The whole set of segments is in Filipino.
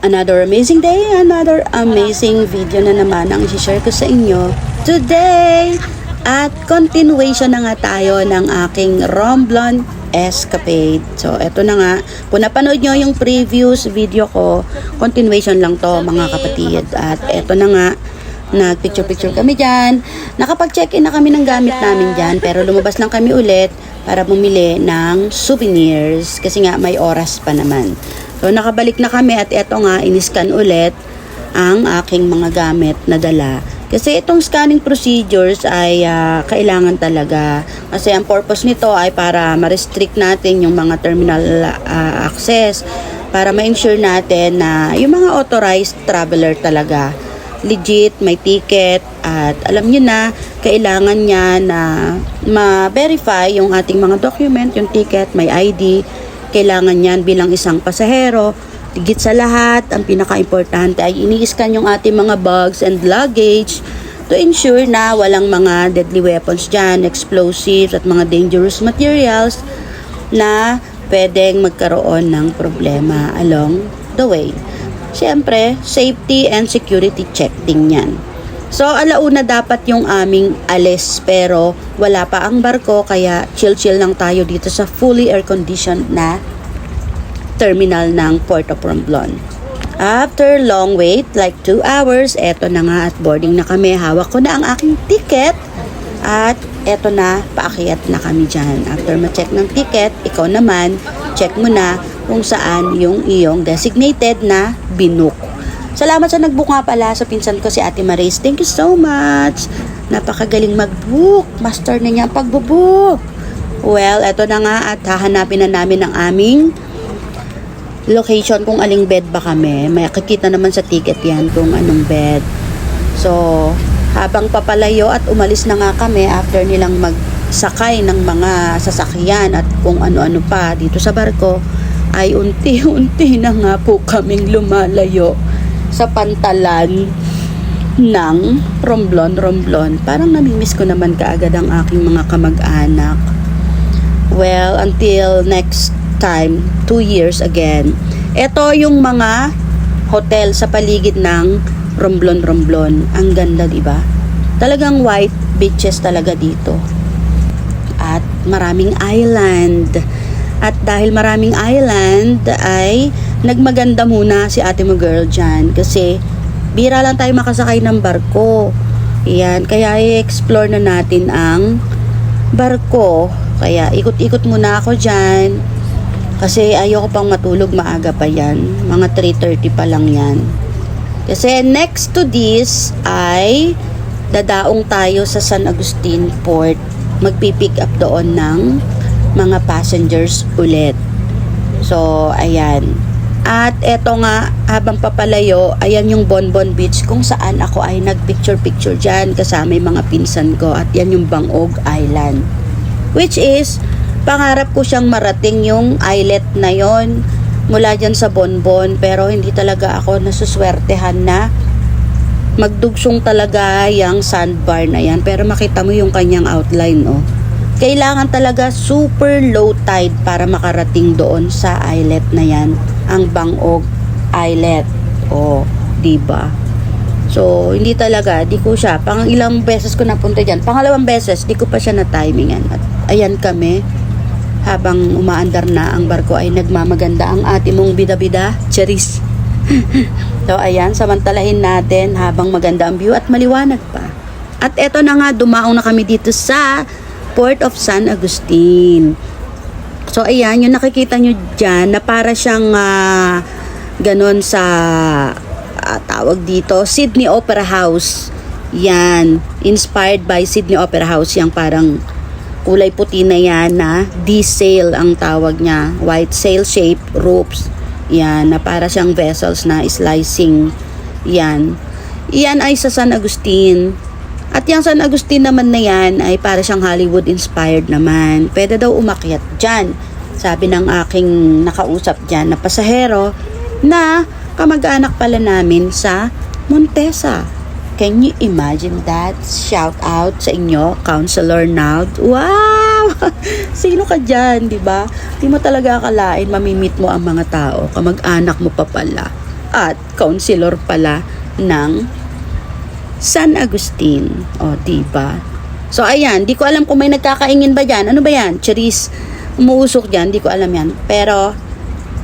Another amazing day, another amazing video na naman ang i-share ko sa inyo today. At continuation na nga tayo ng aking Romblon escapade. So, eto na nga. Kung napanood nyo yung previous video ko, continuation lang to mga kapatid. At eto na nga, nag-picture-picture kami dyan. Nakapag-check-in na kami ng gamit namin dyan. Pero lumabas lang kami ulit para bumili ng souvenirs. Kasi nga may oras pa naman. So, nakabalik na kami at eto nga, iniscan ulit ang aking mga gamit na dala. Kasi itong scanning procedures ay kailangan talaga. Kasi ang purpose nito ay para ma-restrict natin yung mga terminal access. Para ma-ensure natin na yung mga authorized traveler talaga. Legit, may ticket. At alam nyo na, kailangan niya na ma-verify yung ating mga document, yung ticket, may ID. Kailangan yan bilang isang pasahero. Higit sa lahat, ang pinaka-importante ay ini-scan yung ating mga bags and luggage to ensure na walang mga deadly weapons dyan, explosives at mga dangerous materials na pwedeng magkaroon ng problema along the way. Siyempre, safety and security check din yan. So, alauna dapat yung aming alis pero wala pa ang barko kaya chill-chill lang tayo dito sa fully air-conditioned na terminal ng Port of Romblon. After long wait, like 2 hours, eto na nga at boarding na kami. Hawak ko na ang aking ticket at eto na, paakyat na kami dyan. After ma-check ng ticket, ikaw naman, check mo na kung saan yung iyong designated na binook. Salamat sa nag-book nga pala sa pinsan ko si Ate Maris. Thank you so much. Napakagaling mag-book. Master na niya ang pag-book. Well, eto na nga at hahanapin na namin ang aming location kung aling bed ba kami. May kakita naman sa ticket yan kung anong bed. So, habang papalayo at umalis na nga kami after nilang magsakay ng mga sasakyan at kung ano-ano pa dito sa barko, ay unti-unti na nga po kaming lumalayo sa pantalan ng Romblon. Parang namimiss ko naman kaagad ang aking mga kamag-anak. Well, until next time, 2 years again. Ito yung mga hotel sa paligid ng Romblon. Ang ganda, di ba? Talagang white beaches talaga dito. At maraming island. At dahil maraming island, ay nagmaganda muna si ate mo girl dyan. Kasi bira lang tayo makasakay ng barko. Yan, kaya i-explore na natin ang barko. Kaya ikot-ikot muna ako dyan. Kasi ayoko pang matulog, maaga pa yan. Mga 3:30 pa lang yan. Kasi next to this ay dadaong tayo sa San Agustin Port. Magpipick up doon ng mga passengers ulit. So, ayan. At eto nga, habang papalayo, ayan yung Bonbon Beach kung saan ako ay nagpicture-picture dyan kasama yung mga pinsan ko. At yan yung Bangog Island. Which is, pangarap ko siyang marating yung islet na yon mula dyan sa Bonbon, pero hindi talaga ako nasuswertehan na magdugsong talaga yung sandbar na yan. Pero makita mo yung kanyang outline, oh. Kailangan talaga super low tide para makarating doon sa islet na yan, ang Bangog Islet. Oh, diba? So, hindi talaga, di ko siya, pang ilang beses ko napunta dyan, pangalawang beses, di ko pa siya na-timingan. At ayan kami, habang umaandar na ang barko ay nagmamaganda ang ating mong bida-bida, Charis. So, ayan, samantalahin natin habang maganda ang view at maliwanag pa. At eto na nga, dumaong na kami dito sa Port of San Agustin. So, ayan, yung nakikita nyo dyan, na para siyang ganon sa tawag dito, Sydney Opera House. Yan, inspired by Sydney Opera House, yung parang kulay puti na yan na D-sail ang tawag niya. White sail shape ropes. Yan, na para siyang vessels na slicing. Yan. Yan ay sa San Agustin. At yung San Agustin naman na yan ay para siyang Hollywood inspired naman. Pwede daw umakyat dyan. Sabi ng aking nakausap dyan na pasahero na kamag-anak pala namin sa Montesa. Can you imagine that? Shout out sa inyo, Counselor Naud. Wow! Sino ka dyan, di ba? Di mo talaga akalain mamimit mo ang mga tao. Kamag-anak mo pa pala. at counselor pala ng San Agustin. O, diba? So, ayan. Di ko alam kung may nagkakaingin ba dyan. Ano ba yan? Charis, umuusok dyan. Di ko alam yan. Pero,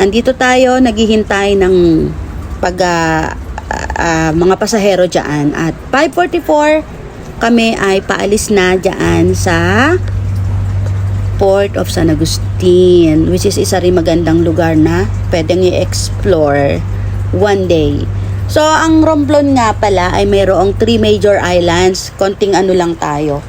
andito tayo, naghihintay ng mga pasahero dyan. At 5:44, kami ay paalis na dyan sa Port of San Agustin, which is isa rin magandang lugar na pwedeng i-explore one day. So, ang Romblon nga pala ay mayroong 3 major islands. Konting ano lang tayo.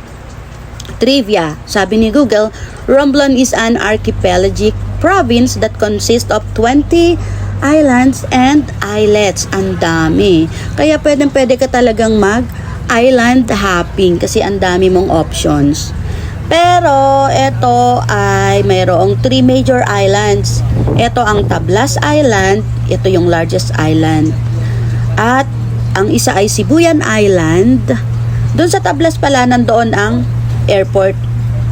Trivia. Sabi ni Google, Romblon is an archipelagic province that consists of 20 islands and islets. Ang dami. Kaya pwede ka talagang mag-island hopping kasi ang dami mong options. Pero, ito ay mayroong 3 major islands. Ito ang Tablas Island. Ito yung largest island. At ang isa ay Sibuyan Island. Doon sa Tablas pala, nandoon ang airport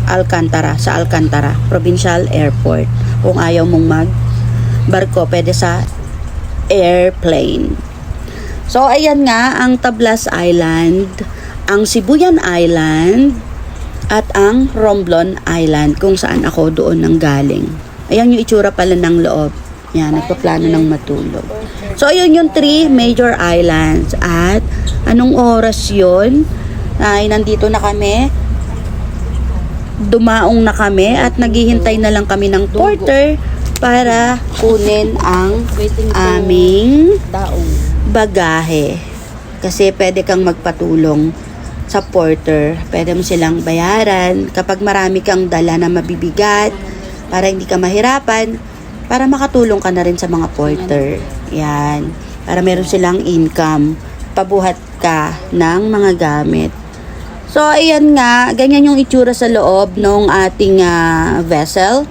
Alcantara, sa Alcantara, provincial airport. Kung ayaw mong magbarko, pwede sa airplane. So, ayan nga, ang Tablas Island, ang Sibuyan Island, at ang Romblon Island, kung saan ako doon nang galing. Ayan yung itsura pala ng loob. Yan, nagpaplano ng matulog. So, ayun yung 3 major islands. At, anong oras yun? Ay, nandito na kami. Dumaong na kami at naghihintay na lang kami ng porter para kunin ang aming bagahe. Kasi pwede kang magpatulong sa porter. Pwede mo silang bayaran kapag marami kang dala na mabibigat para hindi ka mahirapan, para makatulong ka na rin sa mga porter. Yan. Para meron silang income. Pabuhat ka ng mga gamit. So, ayan nga. Ganyan yung itsura sa loob ng ating vessel.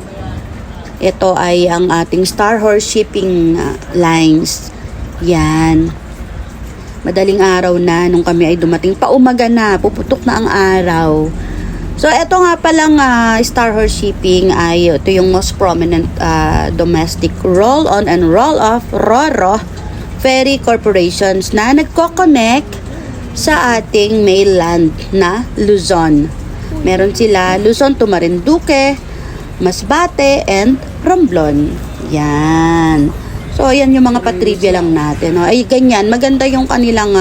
Ito ay ang ating Star Horse Shipping Lines. Yan. Madaling araw na nung kami ay dumating. Paumaga na. Puputok na ang araw. So, eto nga palang Star Horse Shipping ay ito yung most prominent domestic roll-on and roll-off RoRo ferry corporations na nagko-connect sa ating mainland na Luzon. Meron sila Luzon to Marinduque, Masbate, and Romblon. Yan. So, ayan yung mga patrivia lang natin. No? Ay, ganyan. Maganda yung kanilang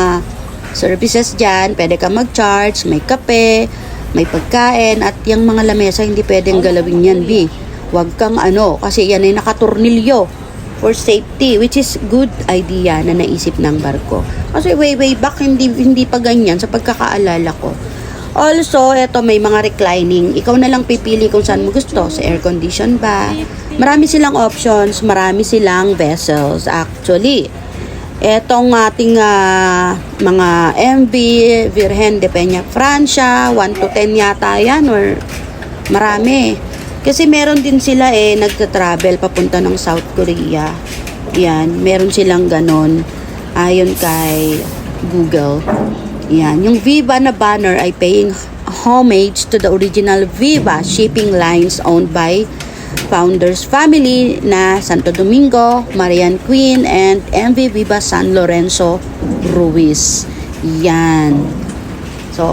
services dyan. Pwede ka mag-charge, may kape, may pagkain, at yung mga lamesa hindi pwedeng galawin yan, B. Huwag kang kasi yan ay nakaturnilyo for safety, which is good idea na naisip ng barko. Kasi way back, hindi pa ganyan sa pagkakaalala ko. Also, eto may mga reclining. Ikaw na lang pipili kung saan mo gusto. Sa air condition ba? Marami silang options, marami silang vessels actually. Etong ating mga MV Virgen de Peña Francia, 1 to 10 yata yan or marami. Kasi meron din sila nagta-travel papunta ng South Korea. Yan, meron silang ganon. Ayon kay Google. Yan, yung Viva na banner ay paying homage to the original Viva shipping lines owned by founders family na Santo Domingo, Marian Queen, and MV Viva San Lorenzo Ruiz. Yan. So,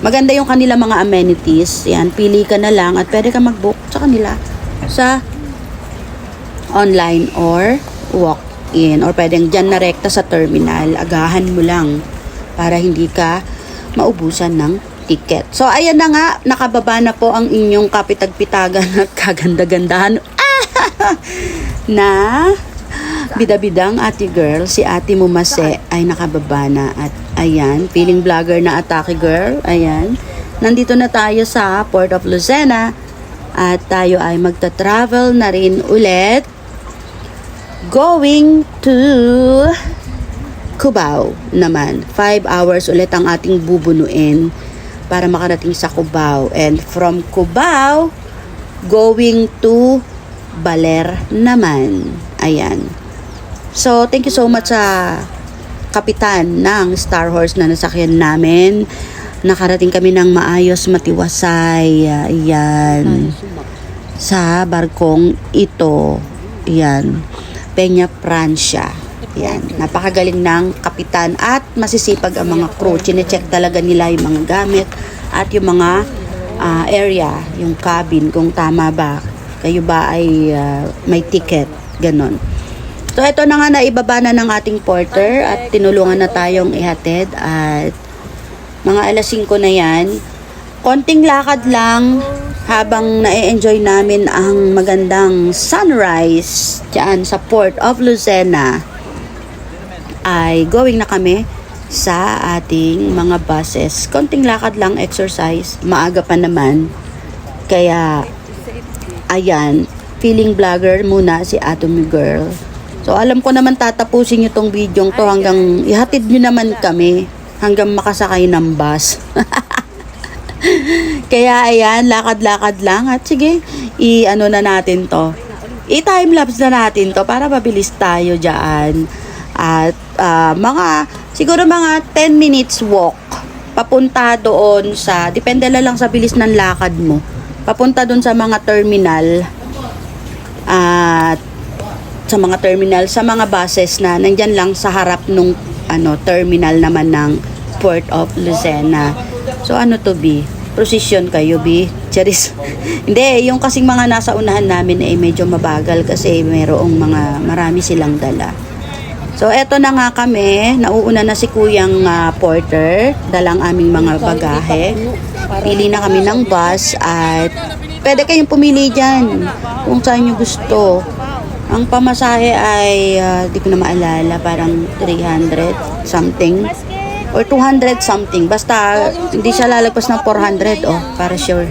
maganda yung kanila mga amenities. Yan, pili ka na lang at pwede ka mag-book sa kanila sa online or walk-in. Or pwedeng dyan na rekta sa terminal. Agahan mo lang para hindi ka maubusan ng ticket. So, ayan na nga, nakababa na po ang inyong kapitagpitagan at kaganda-gandahan na bidabidang ate girl, si ate Mumase ay nakababa na. At ayan, feeling vlogger na atake girl, ayan. Nandito na tayo sa Port of Lucena at tayo ay magta-travel na rin ulit going to Cubao naman. 5 hours ulit ang ating bubunuin para makarating sa Cubao. And from Cubao, going to Baler naman. Ayan. So, thank you so much sa kapitan ng Star Horse na nasakyan namin. Nakarating kami ng maayos, matiwasay. Ayan. Sa barkong ito. Ayan. Peña Francia. Yan, napakagaling ng kapitan at masisipag ang mga crew. Chine-check talaga nila yung mga gamit at yung mga area, yung cabin, kung tama ba. Kayo ba ay may ticket, ganon. So, ito na nga, naibaba na ng ating porter at tinulungan na tayong ihatid at mga alas 5 na yan. Konting lakad lang habang na-enjoy namin ang magandang sunrise dyan sa Port of Lucena, ay going na kami sa ating mga buses. Konting lakad lang, exercise, maaga pa naman. Kaya, ayan, feeling vlogger muna si Atomy Girl. So, alam ko naman tatapusin nyo tong video to hanggang ihatid nyo naman kami hanggang makasakay ng bus. Kaya, ayan, lakad-lakad lang. At sige, i-ano na natin to. I-timelapse na natin to para mabilis tayo dyan. At siguro mga 10 minutes walk papunta doon sa, depende lang sa bilis ng lakad mo, papunta doon sa mga terminal at sa mga buses na nandyan lang sa harap nung terminal naman ng Port of Lucena. So ano to, B? Prosesyon kayo, B? Charis. Hindi, yung kasing mga nasa unahan namin ay medyo mabagal kasi marami silang dala. So, eto na nga kami. Nauuna na si Kuyang Porter. Dalang aming mga bagahe. Pili na kami ng bus at pwede kayong pumili dyan kung saan nyo gusto. Ang pamasahe ay, di ko na maalala, parang 300 something or 200 something. Basta, hindi siya lalagpas ng 400, para sure.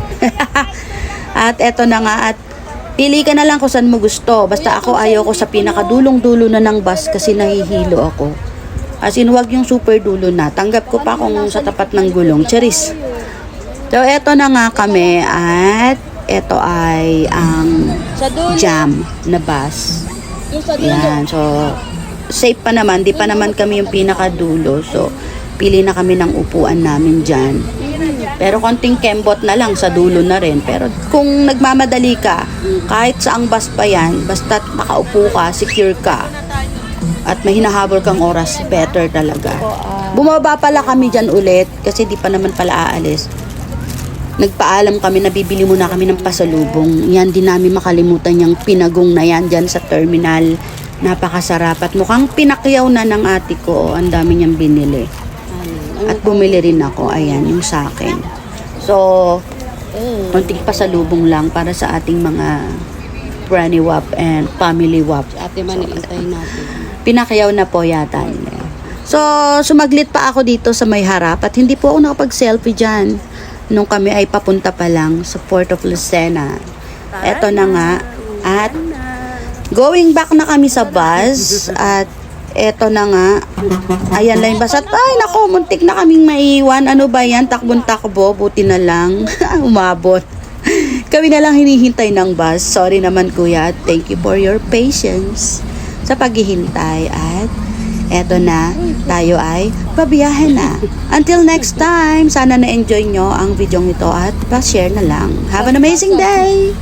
At eto na nga, at pili ka na lang kung saan mo gusto. Basta ako ayaw ko sa pinakadulong-dulo na ng bus kasi nahihilo ako. As in, wag yung super dulo na. Tanggap ko pa kung sa tapat ng gulong. Charis. So, eto na nga kami at eto ay ang jam na bus. Yan. So, safe pa naman. Di pa naman kami yung pinakadulo. So, pili na kami ng upuan namin dyan. Pero konting kembot na lang sa dulo na rin. Pero kung nagmamadali ka, kahit saang bus pa yan, basta nakaupo ka, secure ka, at may hinahabol kang oras, better talaga. Bumaba pala kami dyan ulit, kasi di pa naman pala aalis. Nagpaalam kami na bibili muna kami ng pasalubong. Yan, di namin makalimutan yung pinagong na yan dyan sa terminal. Napakasarap. At mukhang pinakyaw na ng ate ko. Ang dami niyang binili. At bumili rin ako, ayan, yung sa akin. So, konting pasalubong lang para sa ating mga Granny Wap and Family Wap. Ate man, iintayin natin. Pinakayaw na po yata nila. So, sumaglit pa ako dito sa may harap at hindi po ako nakapag-selfie dyan nung kami ay papunta pa lang sa Port of Lucena. Eto na nga. At going back na kami sa bus at eto na nga. Ayan lang yung bus. At ay nako, muntik na kaming maiwan. Ano ba yan? Takbon-takbo. Buti na lang. Umabot. Kami na lang hinihintay ng bus. Sorry naman kuya. Thank you for your patience sa paghihintay. At eto na, tayo ay babiyahe na. Until next time, sana na-enjoy nyo ang video ito at pa-share na lang. Have an amazing day!